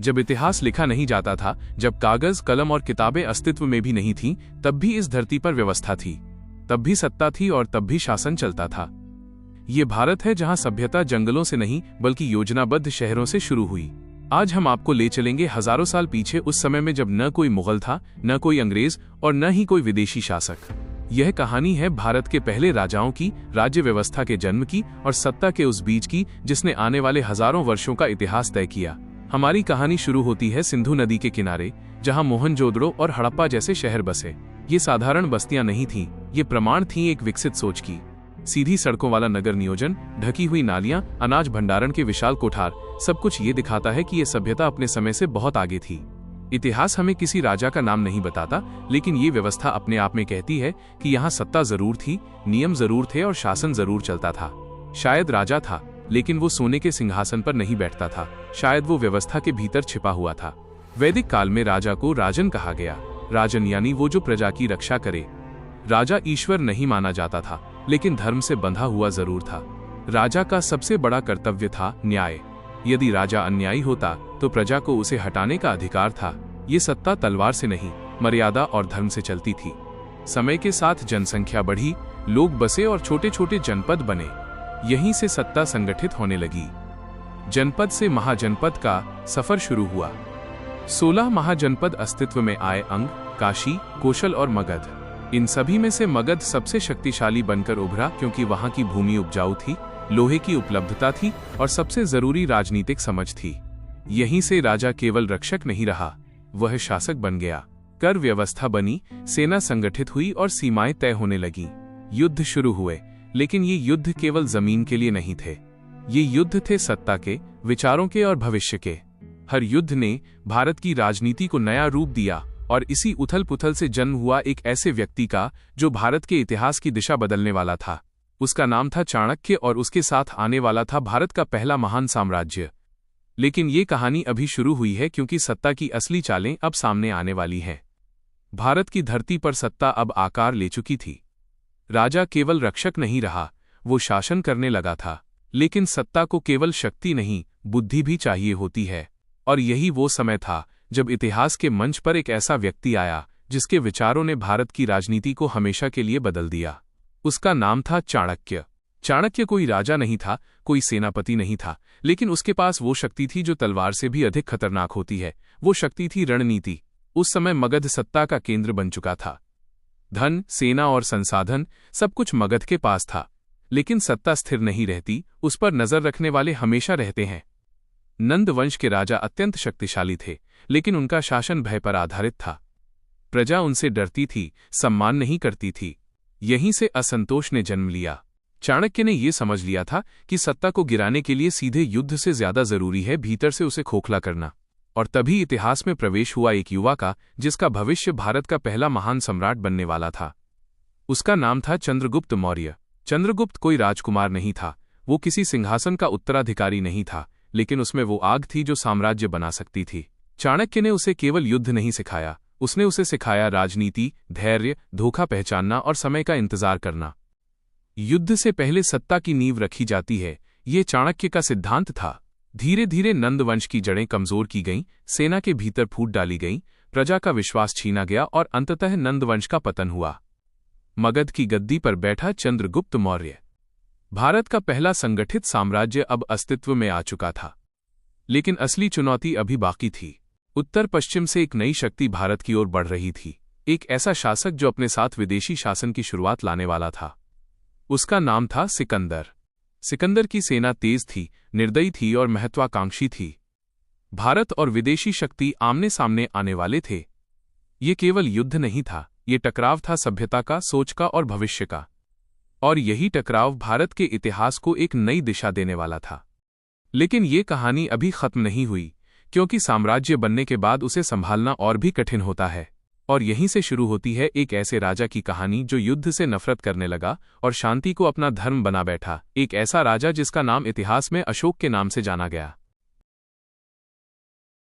जब इतिहास लिखा नहीं जाता था, जब कागज, कलम और किताबें अस्तित्व में भी नहीं थीं, तब भी इस धरती पर व्यवस्था थी, तब भी सत्ता थी और तब भी शासन चलता था। ये भारत है जहां सभ्यता जंगलों से नहीं बल्कि योजनाबद्ध शहरों से शुरू हुई। आज हम आपको ले चलेंगे हजारों साल पीछे, उस समय में जब न कोई मुगल था, न कोई अंग्रेज और न ही कोई विदेशी शासक। यह कहानी है भारत के पहले राजाओं की, राज्य व्यवस्था के जन्म की और सत्ता के उस बीज की जिसने आने वाले हजारों वर्षों का इतिहास तय किया। हमारी कहानी शुरू होती है सिंधु नदी के किनारे, जहां मोहनजोदड़ो और हड़प्पा जैसे शहर बसे। ये साधारण बस्तियां नहीं थीं, ये प्रमाण थीं एक विकसित सोच की। सीधी सड़कों वाला नगर नियोजन, ढकी हुई नालियां, अनाज भंडारण के विशाल कोठार, सब कुछ ये दिखाता है कि ये सभ्यता अपने समय से बहुत आगे थी। इतिहास हमें किसी राजा का नाम नहीं बताता, लेकिन ये व्यवस्था अपने आप में कहती है कि यहाँ सत्ता जरूर थी, नियम जरूर थे और शासन जरूर चलता था। शायद राजा था, लेकिन वो सोने के सिंहासन पर नहीं बैठता था, शायद वो व्यवस्था के भीतर छिपा हुआ था। वैदिक काल में राजा को राजन कहा गया। राजन यानी वो जो प्रजा की रक्षा करे। राजा ईश्वर नहीं माना जाता था, लेकिन धर्म से बंधा हुआ जरूर था। राजा का सबसे बड़ा कर्तव्य था न्याय। यदि राजा अन्यायी होता तो प्रजा को उसे हटाने का अधिकार था। ये सत्ता तलवार से नहीं, मर्यादा और धर्म से चलती थी। समय के साथ जनसंख्या बढ़ी, लोग बसे और छोटे छोटे जनपद बने। यहीं से सत्ता संगठित होने लगी। जनपद से महाजनपद का सफर शुरू हुआ। 16 महाजनपद अस्तित्व में आए, अंग, काशी, कौशल और मगध। इन सभी में से मगध सबसे शक्तिशाली बनकर उभरा, क्योंकि वहां की भूमि उपजाऊ थी, लोहे की उपलब्धता थी और सबसे जरूरी राजनीतिक समझ थी। यहीं से राजा केवल रक्षक नहीं रहा, वह शासक बन गया। कर व्यवस्था बनी, सेना संगठित हुई और सीमाएं तय होने लगीं। युद्ध शुरू हुए, लेकिन ये युद्ध केवल जमीन के लिए नहीं थे। ये युद्ध थे सत्ता के, विचारों के और भविष्य के। हर युद्ध ने भारत की राजनीति को नया रूप दिया और इसी उथल पुथल से जन्म हुआ एक ऐसे व्यक्ति का जो भारत के इतिहास की दिशा बदलने वाला था। उसका नाम था चाणक्य और उसके साथ आने वाला था भारत का पहला महान साम्राज्य। लेकिन ये कहानी अभी शुरू हुई है, क्योंकि सत्ता की असली चालें अब सामने आने वाली हैं। भारत की धरती पर सत्ता अब आकार ले चुकी थी। राजा केवल रक्षक नहीं रहा, वो शासन करने लगा था। लेकिन सत्ता को केवल शक्ति नहीं, बुद्धि भी चाहिए होती है। और यही वो समय था जब इतिहास के मंच पर एक ऐसा व्यक्ति आया जिसके विचारों ने भारत की राजनीति को हमेशा के लिए बदल दिया। उसका नाम था चाणक्य। चाणक्य कोई राजा नहीं था, कोई सेनापति नहीं था, लेकिन उसके पास वो शक्ति थी जो तलवार से भी अधिक खतरनाक होती है। वो शक्ति थी रणनीति। उस समय मगध सत्ता का केंद्र बन चुका था। धन, सेना और संसाधन सब कुछ मगध के पास था। लेकिन सत्ता स्थिर नहीं रहती, उस पर नजर रखने वाले हमेशा रहते हैं। नंद वंश के राजा अत्यंत शक्तिशाली थे, लेकिन उनका शासन भय पर आधारित था। प्रजा उनसे डरती थी, सम्मान नहीं करती थी। यहीं से असंतोष ने जन्म लिया। चाणक्य ने यह समझ लिया था कि सत्ता को गिराने के लिए सीधे युद्ध से ज्यादा जरूरी है भीतर से उसे खोखला करना। और तभी इतिहास में प्रवेश हुआ एक युवा का, जिसका भविष्य भारत का पहला महान सम्राट बनने वाला था। उसका नाम था चंद्रगुप्त मौर्य। चंद्रगुप्त कोई राजकुमार नहीं था, वो किसी सिंहासन का उत्तराधिकारी नहीं था, लेकिन उसमें वो आग थी जो साम्राज्य बना सकती थी। चाणक्य ने उसे केवल युद्ध नहीं सिखाया, उसने उसे सिखाया राजनीति, धैर्य, धोखा पहचानना और समय का इंतजार करना। युद्ध से पहले सत्ता की नींव रखी जाती है, ये चाणक्य का सिद्धांत था। धीरे धीरे नंद वंश की जड़ें कमजोर की गईं, सेना के भीतर फूट डाली गईं, प्रजा का विश्वास छीना गया और अंततः नंद वंश का पतन हुआ। मगध की गद्दी पर बैठा चंद्रगुप्त मौर्य। भारत का पहला संगठित साम्राज्य अब अस्तित्व में आ चुका था। लेकिन असली चुनौती अभी बाकी थी। उत्तर पश्चिम से एक नई शक्ति भारत की ओर बढ़ रही थी, एक ऐसा शासक जो अपने साथ विदेशी शासन की शुरुआत लाने वाला था। उसका नाम था सिकंदर। सिकंदर की सेना तेज थी, निर्दयी थी और महत्वाकांक्षी थी। भारत और विदेशी शक्ति आमने सामने आने वाले थे। ये केवल युद्ध नहीं था, ये टकराव था सभ्यता का, सोच का और भविष्य का। और यही टकराव भारत के इतिहास को एक नई दिशा देने वाला था। लेकिन ये कहानी अभी खत्म नहीं हुई, क्योंकि साम्राज्य बनने के बाद उसे संभालना और भी कठिन होता है। और यहीं से शुरू होती है एक ऐसे राजा की कहानी जो युद्ध से नफरत करने लगा और शांति को अपना धर्म बना बैठा। एक ऐसा राजा जिसका नाम इतिहास में अशोक के नाम से जाना गया।